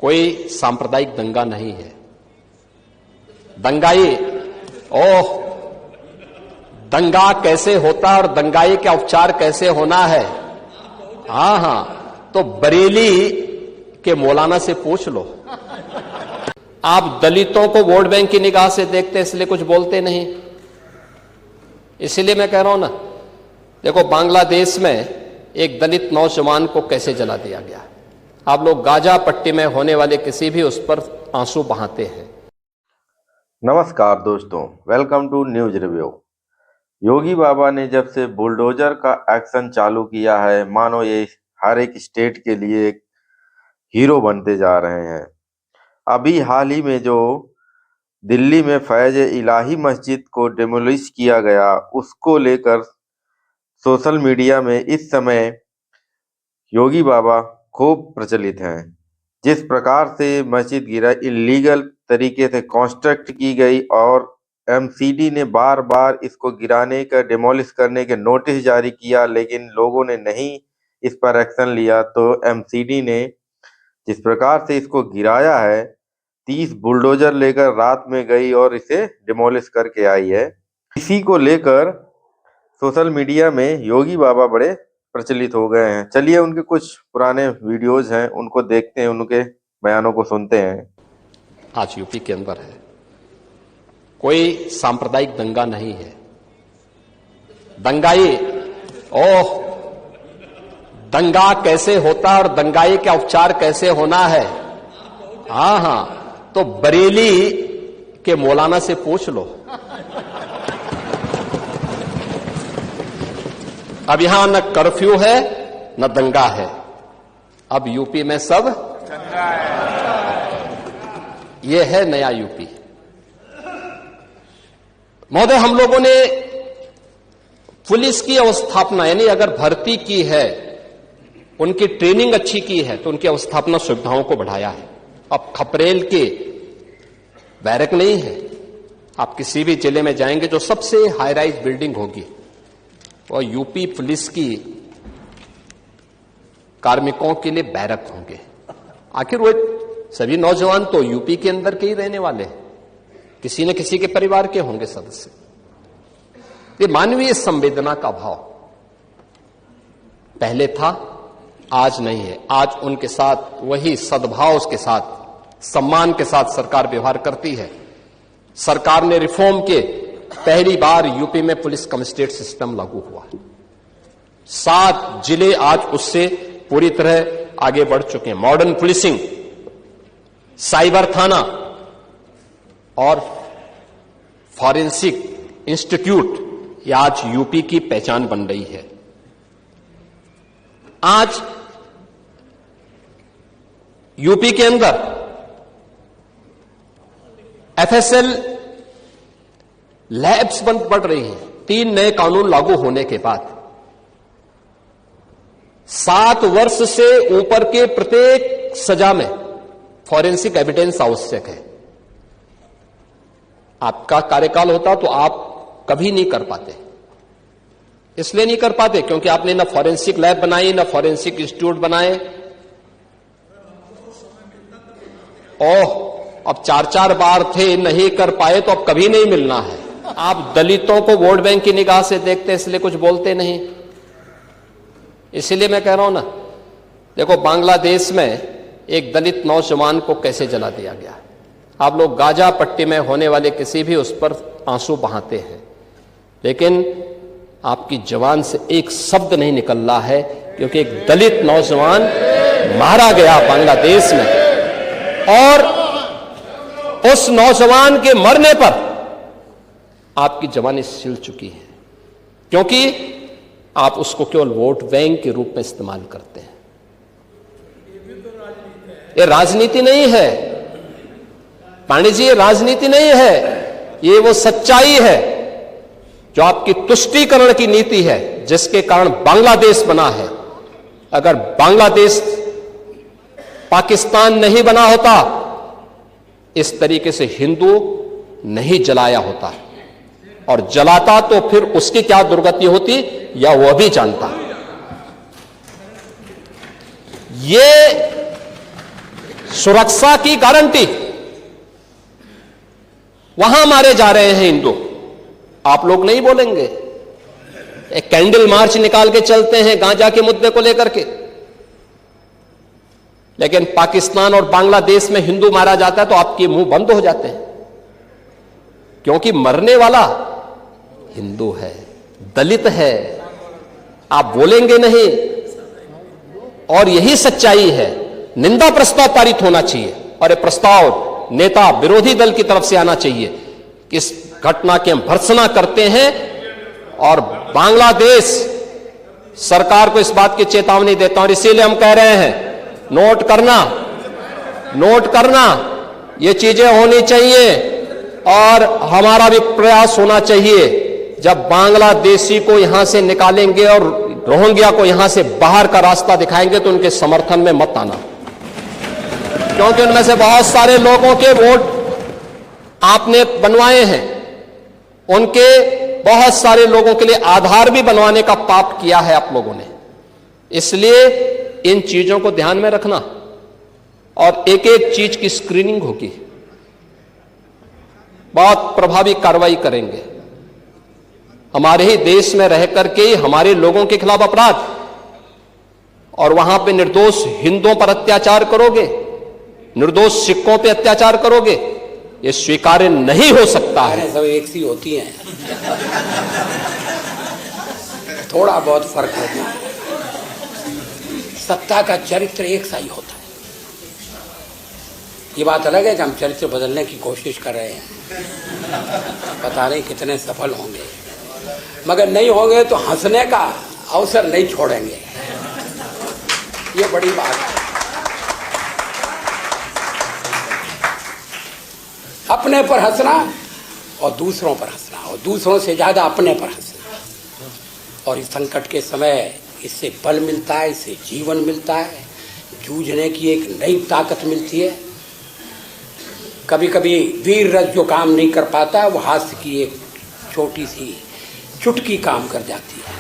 कोई सांप्रदायिक दंगा नहीं है। दंगाई दंगा कैसे होता है और दंगाई का उपचार कैसे होना है, हां, तो बरेली के मौलाना से पूछ लो। आप दलितों को वोट बैंक की निगाह से देखते इसलिए कुछ बोलते नहीं। इसलिए मैं कह रहा हूं ना, देखो बांग्लादेश में एक दलित नौजवान को कैसे जला दिया गया। आप लोग गाजा पट्टी में होने वाले किसी भी उस पर आंसू बहाते हैं। नमस्कार दोस्तों, वेलकम टू न्यूज रिव्यू। योगी बाबा ने जब से बुलडोजर का एक्शन चालू किया है, मानो ये हर एक स्टेट के लिए एक हीरो बनते जा रहे हैं। अभी हाल ही में जो दिल्ली में फैज इलाही मस्जिद को डिमोलिश किया गया, उसको लेकर सोशल मीडिया में इस समय योगी बाबा खूब प्रचलित हैं। जिस प्रकार से मस्जिद गिरा, इलीगल तरीके से कंस्ट्रक्ट की गई और एमसीडी ने बार बार इसको गिराने का, डिमोलिश करने के नोटिस जारी किया, लेकिन लोगों ने नहीं इस पर एक्शन लिया। तो एमसीडी ने जिस प्रकार से इसको गिराया है, 30 बुलडोजर लेकर रात में गई और इसे डिमोलिश करके आई है। इसी को लेकर सोशल मीडिया में योगी बाबा बड़े प्रचलित हो गए हैं। चलिए उनके कुछ पुराने वीडियोज हैं, उनको देखते हैं, उनके बयानों को सुनते हैं। आज यूपी के अंदर है, कोई सांप्रदायिक दंगा नहीं है। दंगाई दंगा कैसे होता है और दंगाई का उपचार कैसे होना है, हां, तो बरेली के मौलाना से पूछ लो। अब यहां न कर्फ्यू है न दंगा है, अब यूपी में सब दंगा है। यह है नया यूपी। महोदय, हम लोगों ने पुलिस की अवस्थापना, यानी अगर भर्ती की है, उनकी ट्रेनिंग अच्छी की है, तो उनकी अवस्थापना सुविधाओं को बढ़ाया है। अब खपरेल के बैरक नहीं है। आप किसी भी जिले में जाएंगे, जो सबसे हाई राइज बिल्डिंग होगी और यूपी पुलिस की कार्मिकों के लिए बैरक होंगे। आखिर वो सभी नौजवान तो यूपी के अंदर के ही रहने वाले हैं, किसी न किसी के परिवार के होंगे सदस्य। ये मानवीय संवेदना का भाव पहले था, आज नहीं है। आज उनके साथ वही सद्भाव के साथ, सम्मान के साथ सरकार व्यवहार करती है। सरकार ने रिफॉर्म के पहली बार यूपी में पुलिस कमिश्नरेट सिस्टम लागू हुआ। 7 जिले आज उससे पूरी तरह आगे बढ़ चुके हैं। मॉडर्न पुलिसिंग, साइबर थाना और फॉरेंसिक इंस्टीट्यूट, यह आज यूपी की पहचान बन रही है। आज यूपी के अंदर एफएसएल लैब्स बंद पड़ रही हैं। 3 नए कानून लागू होने के बाद 7 वर्ष से ऊपर के प्रत्येक सजा में फॉरेंसिक एविडेंस आवश्यक है। आपका कार्यकाल होता तो आप कभी नहीं कर पाते। इसलिए नहीं कर पाते क्योंकि आपने ना फॉरेंसिक लैब बनाई, ना फॉरेंसिक इंस्टीट्यूट बनाए। अब 4-4 बार थे, नहीं कर पाए, तो अब कभी नहीं मिलना है। आप दलितों को वोट बैंक की निगाह से देखते इसलिए कुछ बोलते नहीं। इसलिए मैं कह रहा हूं ना, देखो बांग्लादेश में एक दलित नौजवान को कैसे जला दिया गया। आप लोग गाजा पट्टी में होने वाले किसी भी उस पर आंसू बहाते हैं, लेकिन आपकी जबान से एक शब्द नहीं निकल रहा है, क्योंकि एक दलित नौजवान मारा गया बांग्लादेश में, और उस नौजवान के मरने पर आपकी जबान सिल चुकी है, क्योंकि आप उसको केवल वोट बैंक के रूप में इस्तेमाल करते हैं। ये राजनीति नहीं है पांडे जी, ये राजनीति नहीं है, ये वो सच्चाई है जो आपकी तुष्टीकरण की नीति है, जिसके कारण बांग्लादेश बना है। अगर बांग्लादेश पाकिस्तान नहीं बना होता, इस तरीके से हिंदू नहीं जलाया होता, और जलाता तो फिर उसकी क्या दुर्गति होती या वह भी जानता। ये सुरक्षा की गारंटी, वहां मारे जा रहे हैं हिंदू, आप लोग नहीं बोलेंगे। एक कैंडल मार्च निकाल के चलते हैं गांजा के मुद्दे को लेकर के, लेकिन पाकिस्तान और बांग्लादेश में हिंदू मारा जाता है तो आपके मुंह बंद हो जाते हैं, क्योंकि मरने वाला हिंदू है, दलित है, आप बोलेंगे नहीं। और यही सच्चाई है। निंदा प्रस्ताव पारित होना चाहिए और यह प्रस्ताव नेता विरोधी दल की तरफ से आना चाहिए कि इस घटना की हम भर्त्सना करते हैं और बांग्लादेश सरकार को इस बात की चेतावनी देता हूं। और इसीलिए हम कह रहे हैं, नोट करना, ये चीजें होनी चाहिए और हमारा भी प्रयास होना चाहिए। जब बांग्लादेशी को यहां से निकालेंगे और रोहिंग्या को यहां से बाहर का रास्ता दिखाएंगे तो उनके समर्थन में मत आना, क्योंकि उनमें से बहुत सारे लोगों के वोट आपने बनवाए हैं, उनके बहुत सारे लोगों के लिए आधार भी बनवाने का पाप किया है आप लोगों ने। इसलिए इन चीजों को ध्यान में रखना और एक एक चीज की स्क्रीनिंग होगी, बहुत प्रभावी कार्रवाई करेंगे। हमारे ही देश में रह करके ही हमारे लोगों के खिलाफ अपराध और वहां पे निर्दोष हिंदुओं पर अत्याचार करोगे, निर्दोष सिखों पे अत्याचार करोगे, ये स्वीकार्य नहीं हो सकता है। सब एक सी होती हैं, थोड़ा बहुत फर्क होता है। सत्ता का चरित्र एक सा ही होता है। ये बात अलग है कि हम चरित्र बदलने की कोशिश कर रहे हैं, पता नहीं कितने सफल होंगे, मगर नहीं होंगे तो हंसने का अवसर नहीं छोड़ेंगे। ये बड़ी बात है। अपने पर हंसना और दूसरों पर हंसना, और दूसरों से ज्यादा अपने पर हंसना। और इस संकट के समय इससे बल मिलता है, इससे जीवन मिलता है, जूझने की एक नई ताकत मिलती है। कभी कभी वीर रस जो काम नहीं कर पाता, वो हास्य की एक छोटी सी चुटकी काम कर जाती है।